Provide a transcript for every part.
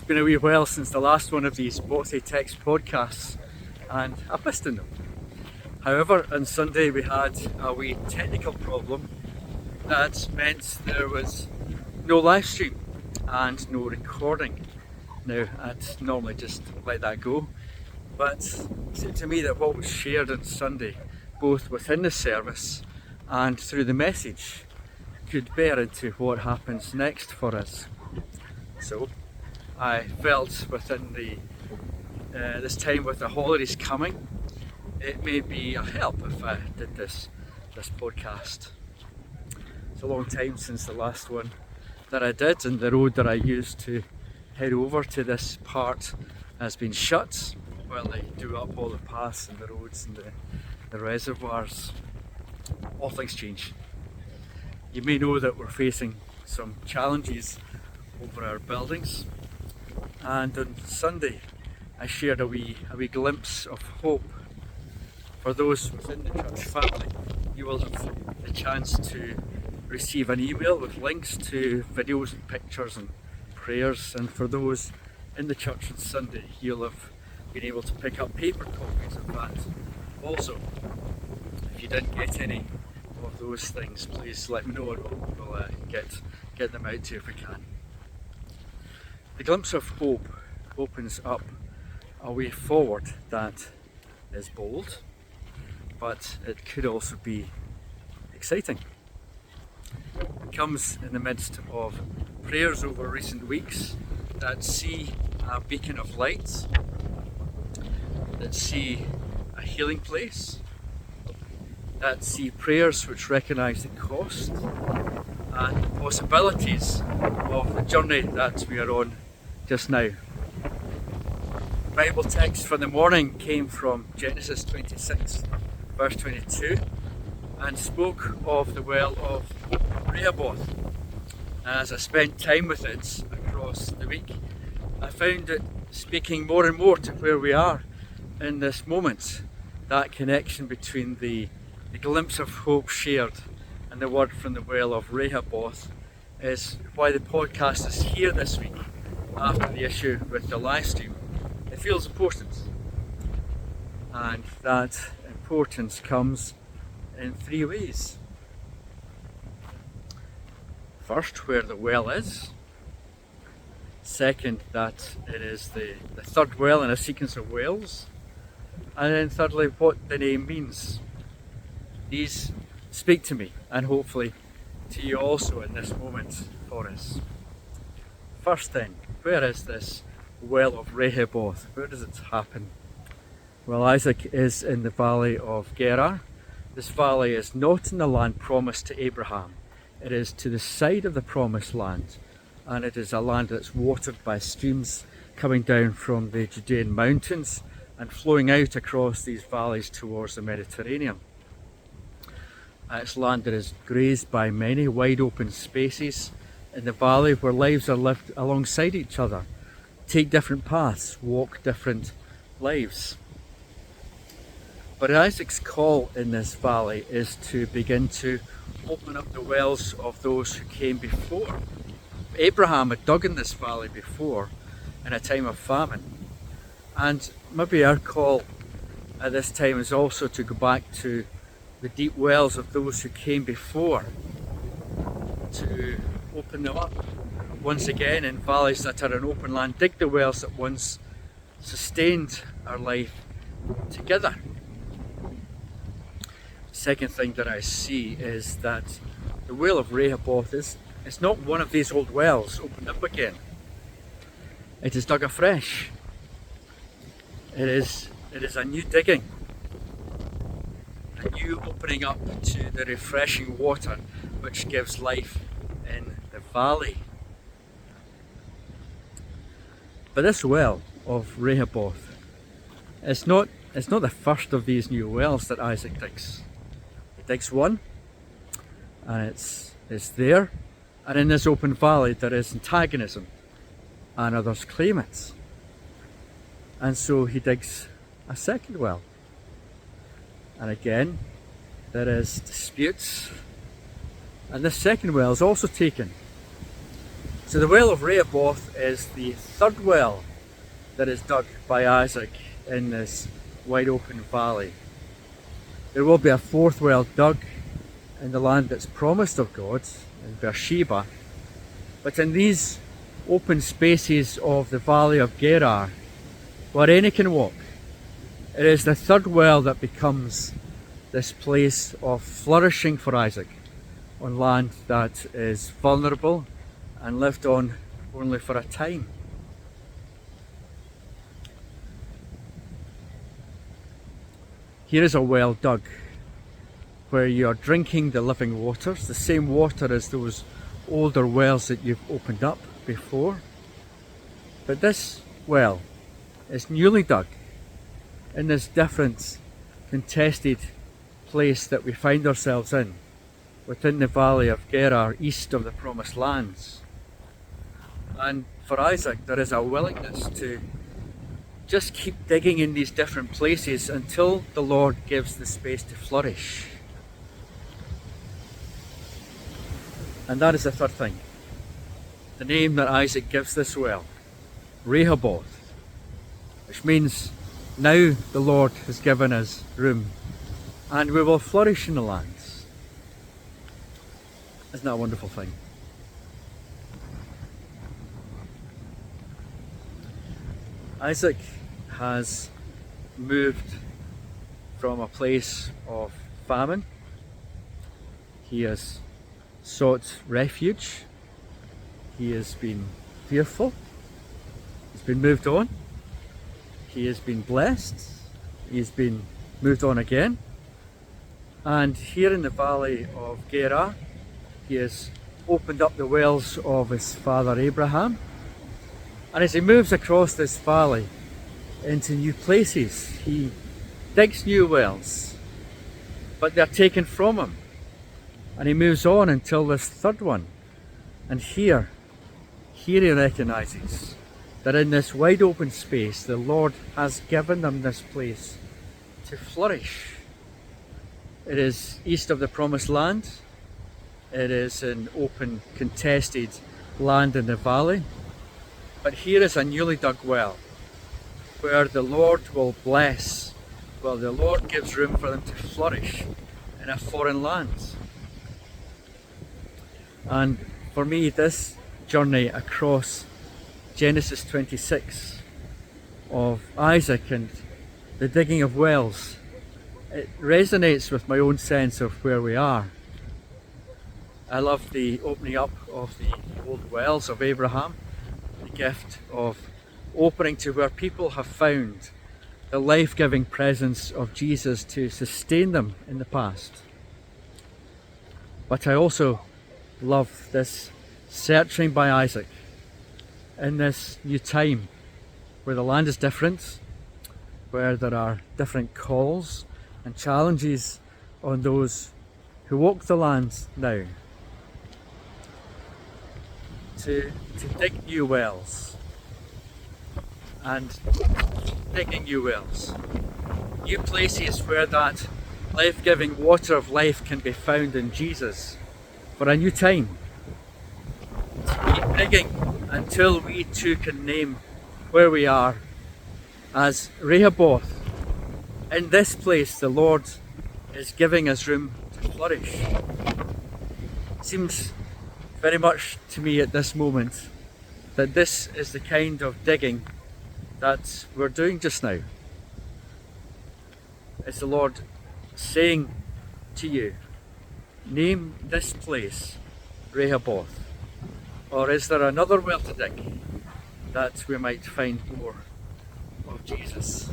been a wee while since the last one of these bothytext podcasts, and I've missed them. However, on Sunday we had a wee technical problem that meant there was no live stream and no recording. Now, I'd normally just let that go, but it seemed to me that what was shared on Sunday, both within the service and through the message, could bear into what happens next for us. So I felt within this time with the holidays coming, it may be a help if I did this podcast. It's a long time since the last one that I did, and the road that I used to head over to this part has been shut while they do up all the paths and the roads and the reservoirs. All things change. You may know that we're facing some challenges over our buildings, and on Sunday I shared a wee glimpse of hope. For those within the church family, you will have the chance to receive an email with links to videos and pictures and prayers, and for those in the church on Sunday, you'll have been able to pick up paper copies of that also. If you didn't get any of those things, please let me know and we'll get them out to you if we can. The glimpse of hope opens up a way forward that is bold, but it could also be exciting. It comes in the midst of prayers over recent weeks that see a beacon of light, that see a healing place, that see prayers which recognise the cost and the possibilities of the journey that we are on just now. The Bible text for the morning came from Genesis 26, verse 22, and spoke of the well of Rehoboth. As I spent time with it across the week, I found it speaking more and more to where we are in this moment. That connection between the glimpse of hope shared and the word from the well of Rehoboth is why the podcast is here this week after the issue with the live stream. It feels important, and that importance comes in three ways. First, where the well is. Second, that it is the third well in a sequence of wells. And then thirdly, what the name means. These speak to me, and hopefully to you also in this moment for us. First then, where is this well of Rehoboth? Where does it happen? Well, Isaac is in the valley of Gerar. This valley is not in the land promised to Abraham. It is to the side of the promised land, and it is a land that's watered by streams coming down from the Judean mountains and flowing out across these valleys towards the Mediterranean. It's land that is grazed by many wide open spaces in the valley where lives are lived alongside each other, take different paths, walk different lives. But Isaac's call in this valley is to begin to open up the wells of those who came before. Abraham had dug in this valley before in a time of famine, and maybe our call at this time is also to go back to the deep wells of those who came before, to open them up once again in valleys that are an open land, dig the wells that once sustained our life together. Second thing that I see is that the well of Rehoboth is not one of these old wells opened up again. It is dug afresh. It is a new digging, a new opening up to the refreshing water which gives life in the valley. But this well of Rehoboth, it's not the first of these new wells that Isaac digs. He digs one, and it's there, and in this open valley there is antagonism, and others claim it. And so he digs a second well, and again there is disputes, and this second well is also taken. So the well of Rehoboth is the third well that is dug by Isaac in this wide open valley. There will be a fourth well dug in the land that's promised of God, in Beersheba, but in these open spaces of the valley of Gerar, where any can walk, it is the third well that becomes this place of flourishing for Isaac on land that is vulnerable and lived on only for a time. Here is a well dug where you are drinking the living waters, the same water as those older wells that you've opened up before. But this well is newly dug in this different, contested place that we find ourselves in, within the valley of Gerar, east of the promised lands. And for Isaac, there is a willingness to just keep digging in these different places until the Lord gives the space to flourish. And that is the third thing. The name that Isaac gives this well, Rehoboth, which means now the Lord has given us room and we will flourish in the lands. Isn't that a wonderful thing? Isaac has moved from a place of famine. He has sought refuge. He has been fearful. He's been moved on. He has been blessed. He's been moved on again. And here in the valley of Gerar, he has opened up the wells of his father Abraham. And as he moves across this valley into new places, he digs new wells, but they're taken from him. And he moves on until this third one. And here he recognises that in this wide open space, the Lord has given them this place to flourish. It is east of the promised land. It is an open, contested land in the valley. But here is a newly dug well where the Lord will bless, well, the Lord gives room for them to flourish in a foreign land. And for me, this journey across Genesis 26 of Isaac and the digging of wells, it resonates with my own sense of where we are. I love the opening up of the old wells of Abraham, the gift of opening to where people have found the life-giving presence of Jesus to sustain them in the past. But I also love this searching by Isaac in this new time where the land is different, where there are different calls and challenges on those who walk the land now to dig new wells and digging new wells, new places where that life-giving water of life can be found in Jesus for a new time. Keep digging until we too can name where we are as Rehoboth. In this place the Lord is giving us room to flourish. It seems very much to me at this moment that this is the kind of digging that we're doing just now. It's the Lord saying to you, name this place Rehoboth. Or is there another well to dig that we might find more of Jesus?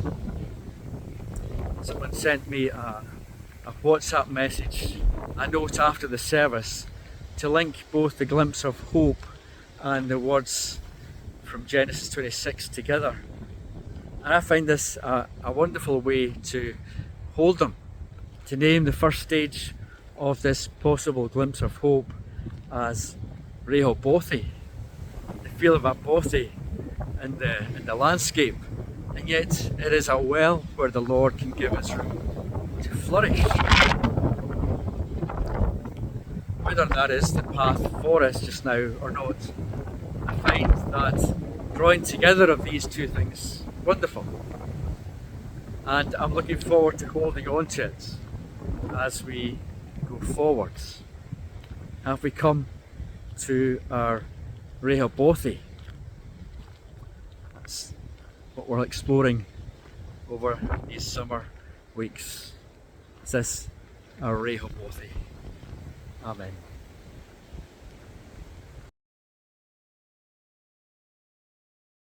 Someone sent me a WhatsApp message, a note after the service, to link both the glimpse of hope and the words from Genesis 26 together. And I find this a wonderful way to hold them, to name the first stage of this possible glimpse of hope as Rehobothy, the feel of a bothy in the landscape, and yet it is a well where the Lord can give us room to flourish. Whether that is the path for us just now or not, find that drawing together of these two things wonderful, and I'm looking forward to holding on to it as we go forwards. Have we come to our Rehobothi? That's what we're exploring over these summer weeks. Is this our Rehobothi? Amen.